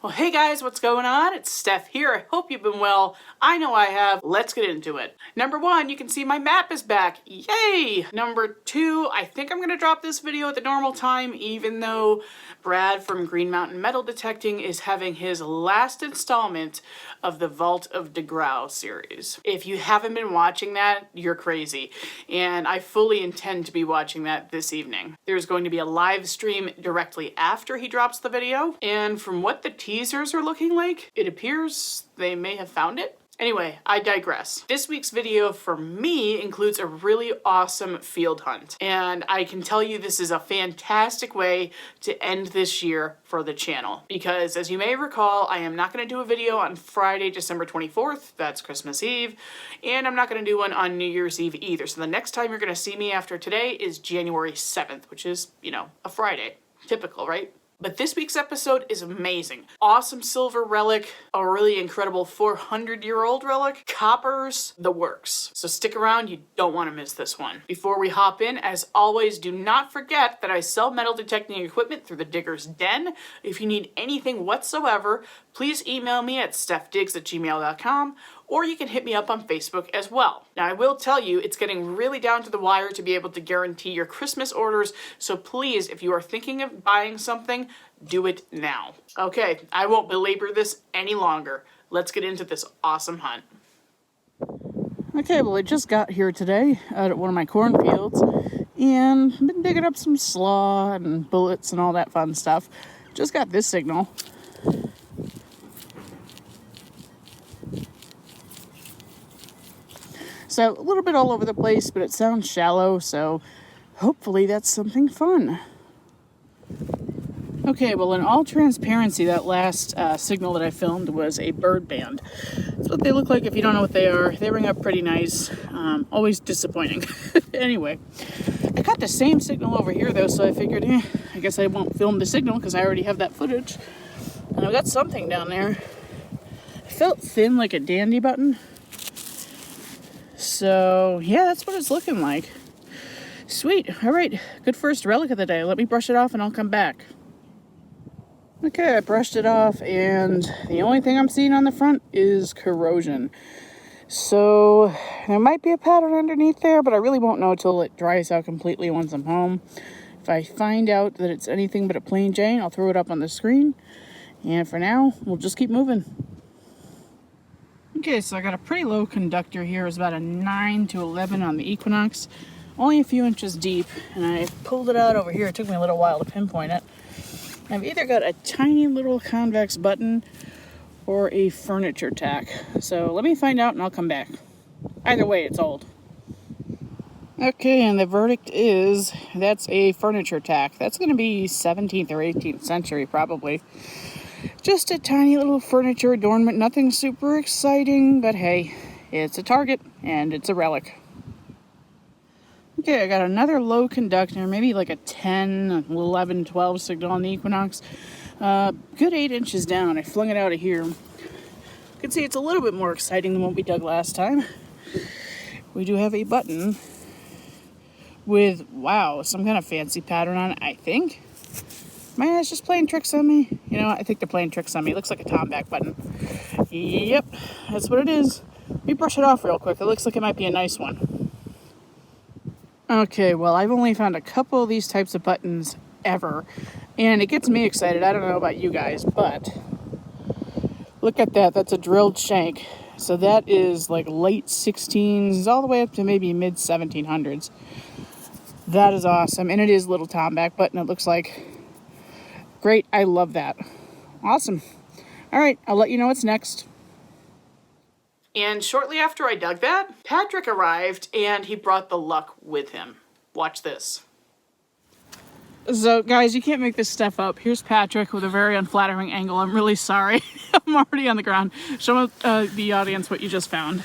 Well, hey guys, what's going on? It's Steph here. I hope you've been well. I know I have. Let's get into it. Number one, you can see my map is back. Yay! Number two, I think I'm going to drop this video at the normal time, even though Brad from Green Mountain Metal Detecting is having his last installment of the Vault of DeGrau series. If you haven't been watching that, you're crazy. And I fully intend to be watching that this evening. There's going to be a live stream directly after he drops the video. And from what the teasers are looking like, it appears they may have found it. Anyway, I digress. This week's video for me includes a really awesome field hunt. And I can tell you this is a fantastic way to end this year for the channel. Because as you may recall, I am not going to do a video on Friday, December 24th. That's Christmas Eve. And I'm not going to do one on New Year's Eve either. So the next time you're going to see me after today is January 7th, which is, a Friday. Typical, right? But this week's episode is amazing. Awesome silver relic, a really incredible 400-year-old relic, coppers, the works. So stick around, you don't want to miss this one. Before we hop in, as always, do not forget that I sell metal detecting equipment through the Digger's Den. If you need anything whatsoever, please email me at stefdigs@gmail.com, or you can hit me up on Facebook as well. Now, I will tell you, it's getting really down to the wire to be able to guarantee your Christmas orders, so please, if you are thinking of buying something, do it now. Okay, I won't belabor this any longer. Let's get into this awesome hunt. Okay, well, I just got here today out at one of my cornfields, and I've been digging up some slaw and bullets and all that fun stuff. Just got this signal. So a little bit all over the place, but it sounds shallow, so hopefully that's something fun. Okay, well, in all transparency, that last signal that I filmed was a bird band. That's what they look like if you don't know what they are. They ring up pretty nice. Always disappointing. Anyway, I got the same signal over here, though, so I figured, I guess I won't film the signal because I already have that footage. And I've got something down there. It felt thin like a dandy button. So, yeah, that's what it's looking like. Sweet. All right. Good first relic of the day. Let me brush it off and I'll come back. Okay, I brushed it off, and the only thing I'm seeing on the front is corrosion. So, there might be a pattern underneath there, but I really won't know until it dries out completely once I'm home. If I find out that it's anything but a plain Jane, I'll throw it up on the screen. And for now, we'll just keep moving. Okay, so I got a pretty low conductor here. It's about a 9 to 11 on the Equinox. Only a few inches deep, and I pulled it out over here. It took me a little while to pinpoint it. I've either got a tiny little convex button or a furniture tack. So let me find out and I'll come back. Either way, it's old. Okay, and the verdict is that's a furniture tack. That's going to be 17th or 18th century probably. Just a tiny little furniture adornment, nothing super exciting, but hey, it's a target and it's a relic. Okay, I got another low conductor, maybe like a 10, 11, 12 signal on the Equinox. Good 8 inches down. I flung it out of here. You can see it's a little bit more exciting than what we dug last time. We do have a button with, wow, some kind of fancy pattern on it, I think. My eyes just playing tricks on me. I think they're playing tricks on me. It looks like a Tomback button. Yep, that's what it is. Let me brush it off real quick. It looks like it might be a nice one. Okay, well, I've only found a couple of these types of buttons ever, and it gets me excited. I don't know about you guys, but look at that. That's a drilled shank. So that is like late 16s all the way up to maybe mid 1700s. That is awesome, and it is little Tomback button, it looks like. Great, I love that. Awesome. All right, I'll let you know what's next. And shortly after I dug that, Patrick arrived and he brought the luck with him. Watch this. So, guys, you can't make this stuff up. Here's Patrick with a very unflattering angle. I'm really sorry. I'm already on the ground. Show the audience what you just found.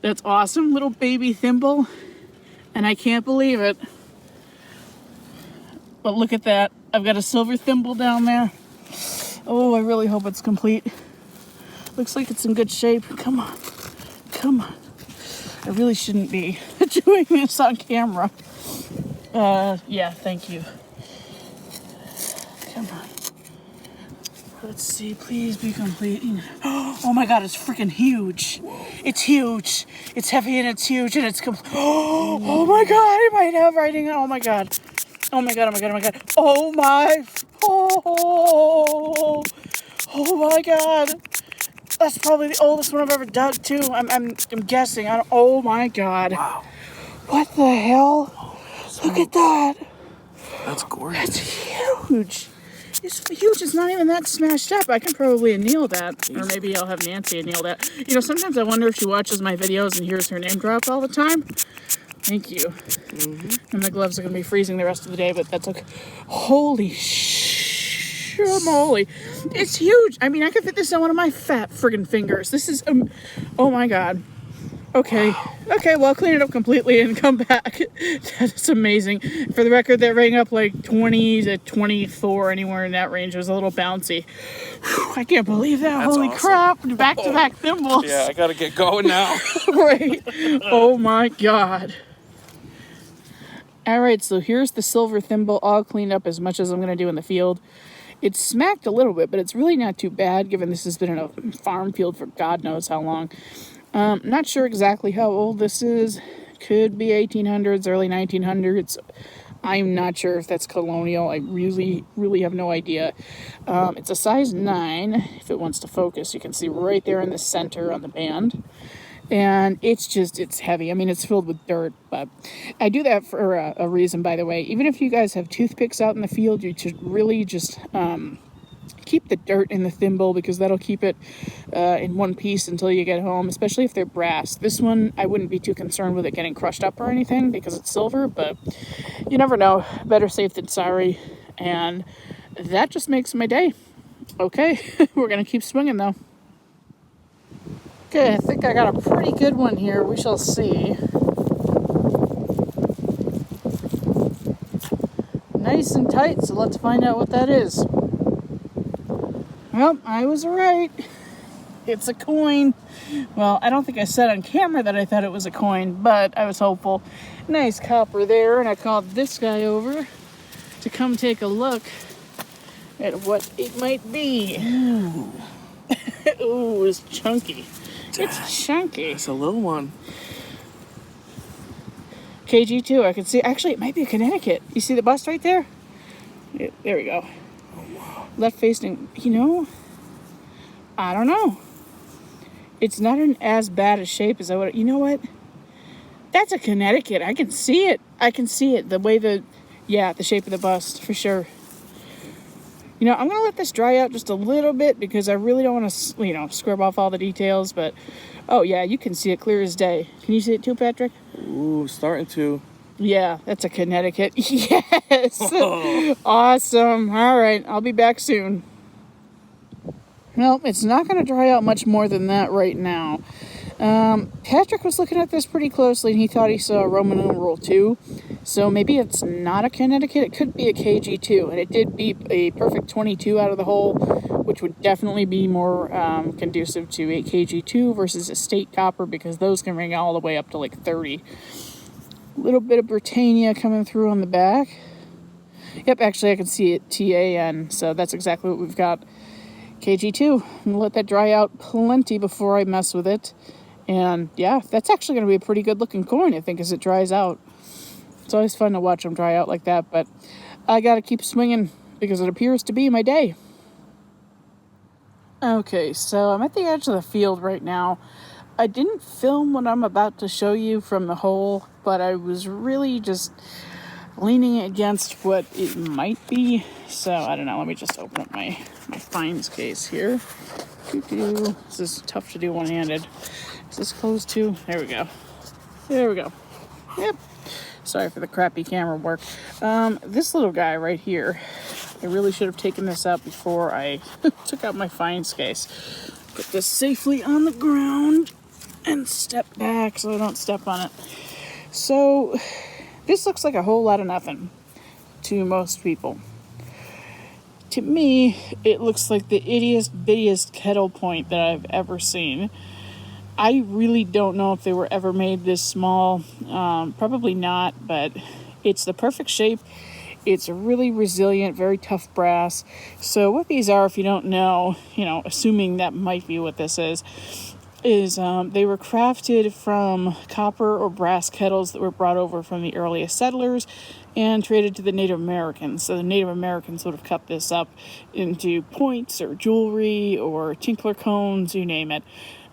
That's awesome. Little baby thimble. And I can't believe it. But look at that. I've got a silver thimble down there. Oh, I really hope it's complete. Looks like it's in good shape. Come on. Come on. I really shouldn't be doing this on camera. Yeah, thank you. Come on. Let's see, please be complete. Oh my god, it's freaking huge. It's huge. It's heavy and it's huge and it's complete. Oh my god, I might have writing. Oh my god. Oh my god, oh my god, oh my god. Oh my. Oh my god. That's probably the oldest one I've ever dug too. I'm guessing. Oh my god. Wow. What the hell? Look at that. That's gorgeous. That's huge. It's huge. It's not even that smashed up. I can probably anneal that. Or maybe I'll have Nancy anneal that. You know, sometimes I wonder if she watches my videos and hears her name drop all the time. Thank you. Mm-hmm. And the gloves are going to be freezing the rest of the day, but that's okay. Holy moly. It's huge. I mean, I could fit this on one of my fat friggin' fingers. This is, oh my god. Okay. Wow. Okay, well, I'll clean it up completely and come back. That's amazing. For the record, that rang up like 20 to 24, anywhere in that range. It was a little bouncy. Whew, I can't believe that. That's Holy awesome. Crap. Back-to-back thimbles. Yeah, I gotta get going now. Right. Oh my god. Alright, so here's the silver thimble all cleaned up as much as I'm going to do in the field. It's smacked a little bit, but it's really not too bad given this has been in a farm field for God knows how long. Not sure exactly how old this is. Could be 1800s, early 1900s. I'm not sure if that's colonial. I really have no idea. It's a size 9. If it wants to focus, you can see right there in the center on the band. And it's heavy. I mean, it's filled with dirt, but I do that for a reason, by the way. Even if you guys have toothpicks out in the field, you should really just keep the dirt in the thimble, because that'll keep it in one piece until you get home, especially if they're brass. This one, I wouldn't be too concerned with it getting crushed up or anything because it's silver, but you never know. Better safe than sorry. And that just makes my day. Okay, we're going to keep swinging though. Okay, I think I got a pretty good one here. We shall see. Nice and tight, so let's find out what that is. Well, I was right. It's a coin. Well, I don't think I said on camera that I thought it was a coin, but I was hopeful. Nice copper there, and I called this guy over to come take a look at what it might be. Ooh. Ooh, it's chunky. It's chunky. It's a little one. KG2, I can see. Actually, it might be a Connecticut. You see the bust right there? Yeah, there we go. Left facing, I don't know. It's not in as bad a shape as I would. You know what? That's a Connecticut. I can see it. The way the shape of the bust, for sure. I'm going to let this dry out just a little bit because I really don't want to, scrub off all the details. But, oh, yeah, you can see it clear as day. Can you see it too, Patrick? Ooh, starting to. Yeah, that's a Connecticut. Yes! Oh. Awesome. All right, I'll be back soon. Well, it's not going to dry out much more than that right now. Patrick was looking at this pretty closely, and he thought he saw a Roman numeral 2. So maybe it's not a Connecticut. It could be a KG2, and it did beep a perfect 22 out of the hole, which would definitely be more conducive to a KG2 versus a state copper, because those can ring all the way up to like 30. A little bit of Britannia coming through on the back. Yep, actually I can see it, TAN, so that's exactly what we've got. KG2. I'm going to let that dry out plenty before I mess with it. And yeah, that's actually going to be a pretty good looking coin, I think, as it dries out. It's always fun to watch them dry out like that, but I got to keep swinging because it appears to be my day. Okay, so I'm at the edge of the field right now. I didn't film what I'm about to show you from the hole, but I was really just leaning against what it might be. So, I don't know. Let me just open up my finds case here. This is tough to do one-handed. Is this closed too? There we go. Yep. Sorry for the crappy camera work. This little guy right here, I really should have taken this out before I took out my finds case. Put this safely on the ground and step back so I don't step on it. So, this looks like a whole lot of nothing to most people. To me, it looks like the ittiest bittiest kettle point that I've ever seen. I really don't know if they were ever made this small. Probably not, but it's the perfect shape. It's a really resilient, very tough brass. So what these are, if you don't know, assuming that might be what this is they were crafted from copper or brass kettles that were brought over from the earliest settlers and traded to the Native Americans. So the Native Americans would have cut this up into points or jewelry or tinkler cones, you name it.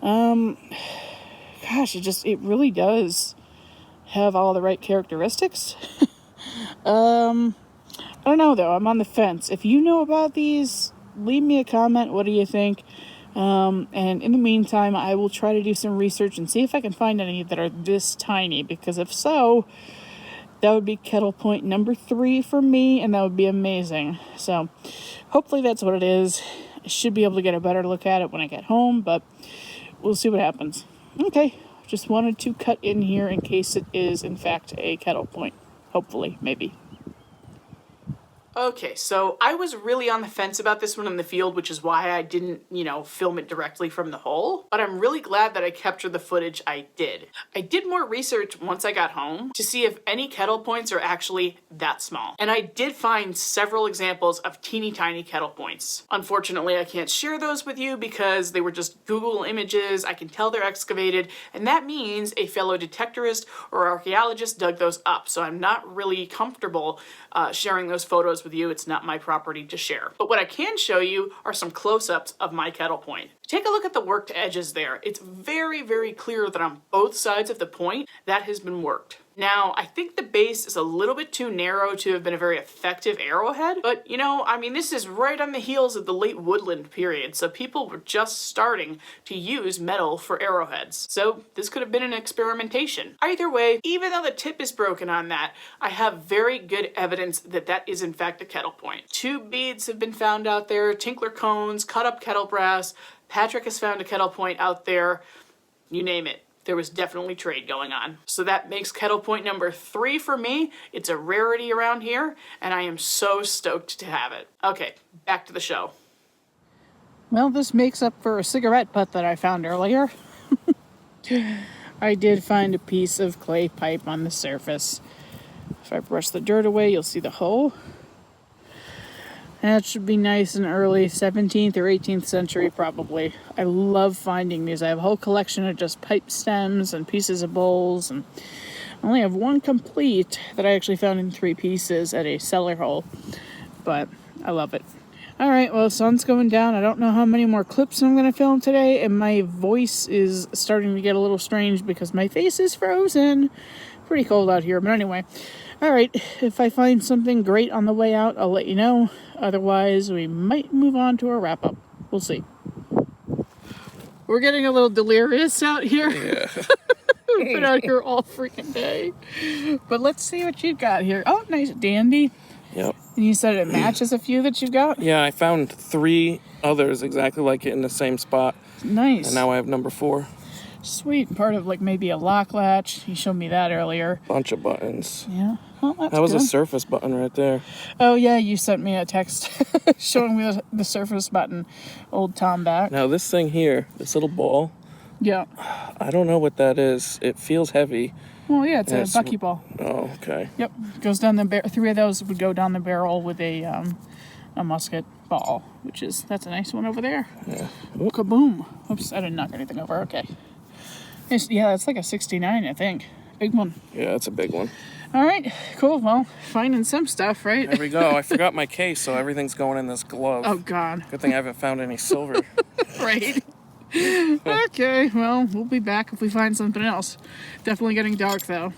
Gosh, it really does have all the right characteristics. I don't know though, I'm on the fence. If you know about these, leave me a comment. What do you think? And in the meantime, I will try to do some research and see if I can find any that are this tiny, because if so, that would be kettle point number 3 for me, and that would be amazing. So hopefully that's what it is. I should be able to get a better look at it when I get home, but we'll see what happens. Okay, just wanted to cut in here in case it is in fact a kettle point. Hopefully, maybe. Okay, so I was really on the fence about this one in the field, which is why I didn't, film it directly from the hole. But I'm really glad that I captured the footage I did. I did more research once I got home to see if any kettle points are actually that small. And I did find several examples of teeny tiny kettle points. Unfortunately, I can't share those with you because they were just Google images. I can tell they're excavated, and that means a fellow detectorist or archaeologist dug those up. So I'm not really comfortable sharing those photos with you. It's not my property to share. But what I can show you are some close-ups of my kettle point. Take a look at the worked edges there. It's very, very clear that on both sides of the point, that has been worked. Now, I think the base is a little bit too narrow to have been a very effective arrowhead, but this is right on the heels of the late woodland period, so people were just starting to use metal for arrowheads. So this could have been an experimentation. Either way, even though the tip is broken on that, I have very good evidence that that is in fact a kettle point. 2 beads have been found out there, tinkler cones, cut up kettle brass. Patrick has found a kettle point out there. You name it. There was definitely trade going on. So that makes kettle point number 3 for me. It's a rarity around here, and I am so stoked to have it. Okay, back to the show. Well, this makes up for a cigarette butt that I found earlier. I did find a piece of clay pipe on the surface. If I brush the dirt away, you'll see the hole. That should be nice and early 17th or 18th century, probably. I love finding these. I have a whole collection of just pipe stems and pieces of bowls, and I only have one complete that I actually found in 3 pieces at a cellar hole, but I love it. All right, well, the sun's going down. I don't know how many more clips I'm going to film today, and my voice is starting to get a little strange because my face is frozen. Pretty cold out here, but anyway. All right, if I find something great on the way out, I'll let you know. Otherwise, we might move on to a wrap-up. We'll see. We're getting a little delirious out here. Yeah. We've been out here all freaking day. But let's see what you've got here. Oh, nice dandy. Yep. And you said it matches a few that you've got? Yeah, I found 3 others exactly like it in the same spot. Nice. And now I have number 4. Sweet. Part of maybe a lock latch. You showed me that earlier. Bunch of buttons. Yeah. Well, that's that was good. a surface button right there. Oh, yeah, you sent me a text showing me the surface button. Old Tom back. Now this thing here, this little ball, Yeah. I don't know what that is. It feels heavy. Well, yeah, it's a buckyball. Oh, okay. Yep. Goes down the barrel. 3 of those would go down the barrel with a musket ball, that's a nice one over there. Yeah. Ooh, kaboom. Oops, I didn't knock anything over. Okay. That's like a 69, I think. Big one. Yeah, it's a big one. All right, cool. Well, finding some stuff, right? There we go. I forgot my case, so everything's going in this glove. Oh, God. Good thing I haven't found any silver. Right. Okay, well, we'll be back if we find something else. Definitely getting dark, though.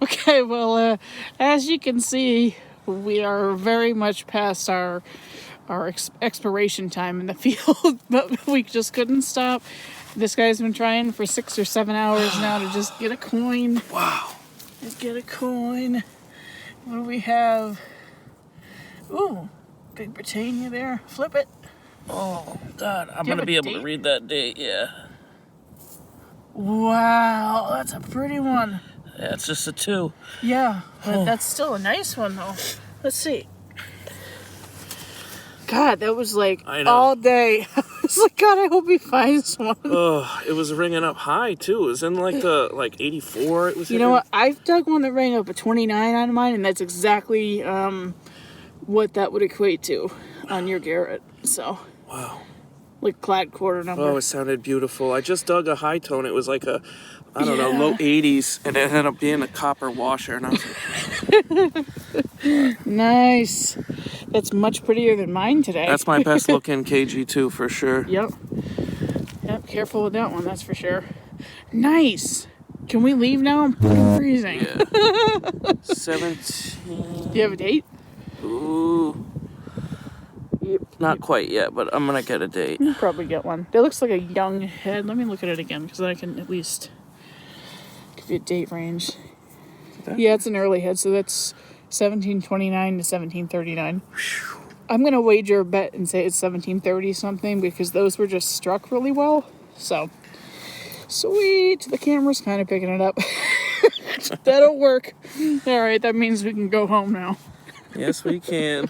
Okay, well, as you can see, we are very much past our exploration time in the field, but we just couldn't stop. This guy's been trying for 6 or 7 hours now to just get a coin. Wow. Just get a coin. What do we have? Ooh, Big Britannia there. Flip it. Oh, God. I'm Do you going have to a be able date? to read that date, yeah. Wow, that's a pretty one. Yeah, it's just a 2. Yeah, but that's still a nice one, though. Let's see. God, that was I know. all day. I was like, God, I hope he finds one. Oh, it was ringing up high too. It was in like the 84. It was. You know what? I've dug one that rang up a 29 on mine, and that's exactly what that would equate to on your Garrett. So. Wow. Like clad quarter number. Oh, it sounded beautiful. I just dug a high tone. It was like a, I don't know, low 80s, and it ended up being a copper washer. And I was like, nice. That's much prettier than mine today. That's my best looking KG2 for sure. Yep. Yep. Careful with that one. That's for sure. Nice. Can we leave now? I'm fucking freezing. Yeah. 17. Do you have a date? Ooh. Not quite yet, but I'm gonna get a date. You'll probably get one. That looks like a young head. Let me look at it again, because I can at least give you a date range. Yeah, it's an early head, so that's 1729 to 1739. I'm gonna wager a bet and say it's 1730 something, because those were just struck really well. So, sweet. The camera's kind of picking it up. That'll work. All right, that means we can go home now. Yes, we can.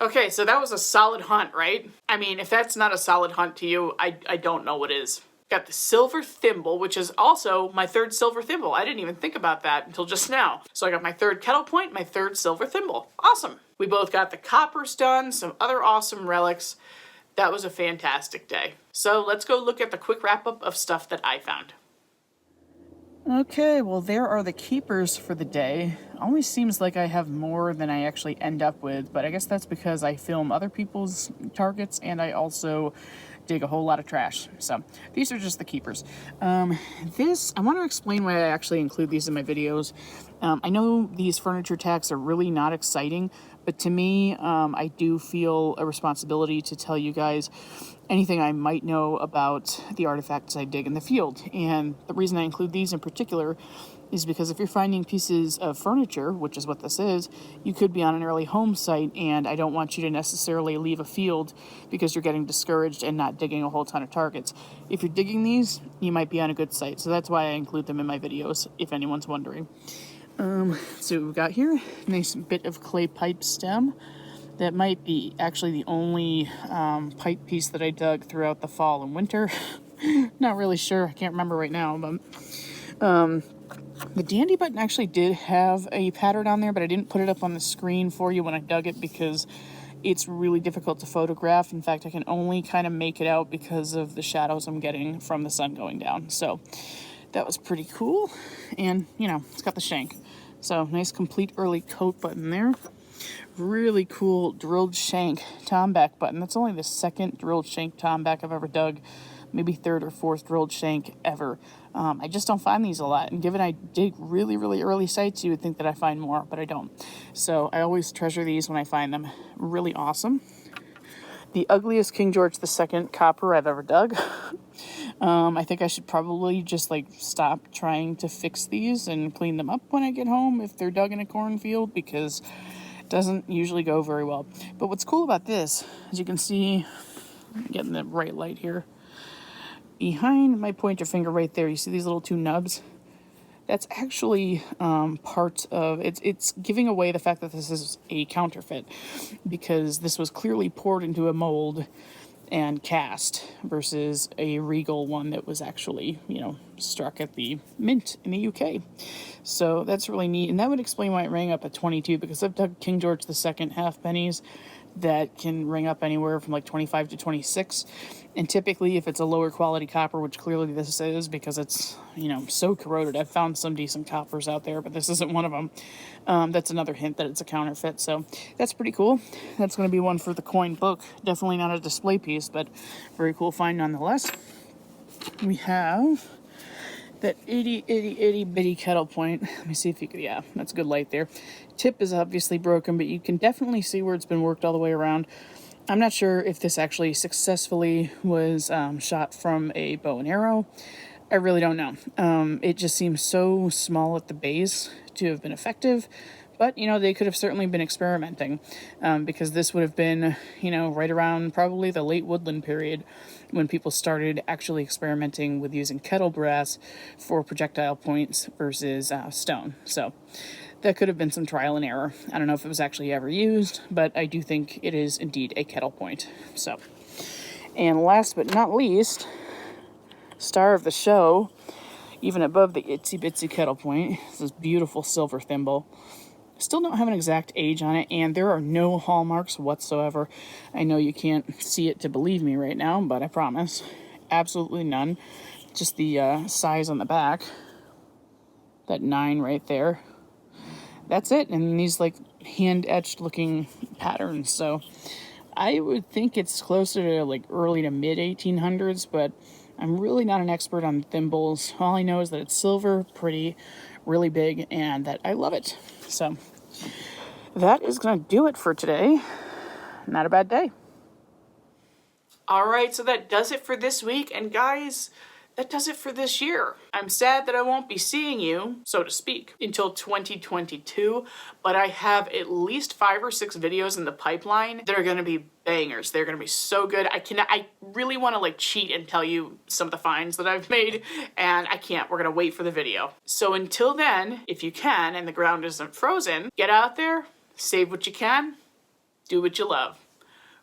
Okay, so that was a solid hunt, right? I mean, if that's not a solid hunt to you, I don't know what is. Got the silver thimble, which is also my third silver thimble. I didn't even think about that until just now. So I got my third kettle point, my third silver thimble. Awesome. We both got the coppers done, some other awesome relics. That was a fantastic day. So let's go look at the quick wrap-up of stuff that I found. Okay, well, there are the keepers for the day. Always seems like I have more than I actually end up with, but I guess that's because I film other people's targets and I also dig a whole lot of trash. So these are just the keepers. I want to explain why I actually include these in my videos. I know these furniture tags are really not exciting, but to me, I do feel a responsibility to tell you guys anything I might know about the artifacts I dig in the field. And the reason I include these in particular is because if you're finding pieces of furniture, which is what this is, you could be on an early home site, and I don't want you to necessarily leave a field because you're getting discouraged and not digging a whole ton of targets. If you're digging these, you might be on a good site. So that's why I include them in my videos, if anyone's wondering. So we've got here a nice bit of clay pipe stem. That might be actually the only pipe piece that I dug throughout the fall and winter. Not really sure. I can't remember right now. But the dandy button actually did have a pattern on there, but I didn't put it up on the screen for you when I dug it because it's really difficult to photograph. In fact, I can only kind of make it out because of the shadows I'm getting from the sun going down. So that was pretty cool. And, you know, it's got the shank. So nice complete early coat button there. Really cool drilled shank tomback button. That's only the second drilled shank tomback I've ever dug. Maybe third or fourth drilled shank ever. I just don't find these a lot. And given I dig really, really early sites, you would think that I find more, but I don't. So I always treasure these when I find them. Really awesome. The ugliest King George II copper I've ever dug. I think I should probably just stop trying to fix these and clean them up when I get home if they're dug in a cornfield, because doesn't usually go very well. But what's cool about this, as you can see, I'm getting the right light here, behind my pointer finger right there, you see these little two nubs? That's actually part of, it's giving away the fact that this is a counterfeit, because this was clearly poured into a mold and cast versus a regal one that was actually, struck at the mint in the UK. So that's really neat. And that would explain why it rang up at 22, because I've dug King George II half pennies that can ring up anywhere from 25 to 26. And typically if it's a lower quality copper, which clearly this is because it's, so corroded. I've found some decent coppers out there, but this isn't one of them. That's another hint that it's a counterfeit. So that's pretty cool. That's going to be one for the coin book. Definitely not a display piece, but very cool find nonetheless. We have that itty bitty kettle point. Let me see if you can, yeah, that's good light there. Tip is obviously broken, but you can definitely see where it's been worked all the way around. I'm not sure if this actually successfully was shot from a bow and arrow. I really don't know. It just seems so small at the base to have been effective. But, they could have certainly been experimenting, because this would have been, right around probably the late woodland period when people started actually experimenting with using kettle brass for projectile points versus stone. So that could have been some trial and error. I don't know if it was actually ever used, but I do think it is indeed a kettle point. So, And last but not least, star of the show, even above the itsy bitsy kettle point, is this beautiful silver thimble. Still don't have an exact age on it, and there are no hallmarks whatsoever. I know you can't see it to believe me right now, but I promise. Absolutely none. Just the size on the back. That 9 right there. That's it, and these like hand-etched looking patterns, so I would think it's closer to like early to mid 1800s, but I'm really not an expert on thimbles. All I know is that it's silver, pretty, really big, and that I love it. So that is going to do it for today. Not a bad day. All right, so that does it for this week. And guys, that does it for this year. I'm sad that I won't be seeing you, so to speak, until 2022, but I have at least 5 or 6 videos in the pipeline that are going to be bangers. They're going to be so good. I really want to like cheat and tell you some of the finds that I've made, and I can't. We're going to wait for the video. So until then, if you can and the ground isn't frozen, get out there, save what you can, do what you love.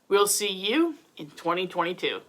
We'll see you in 2022.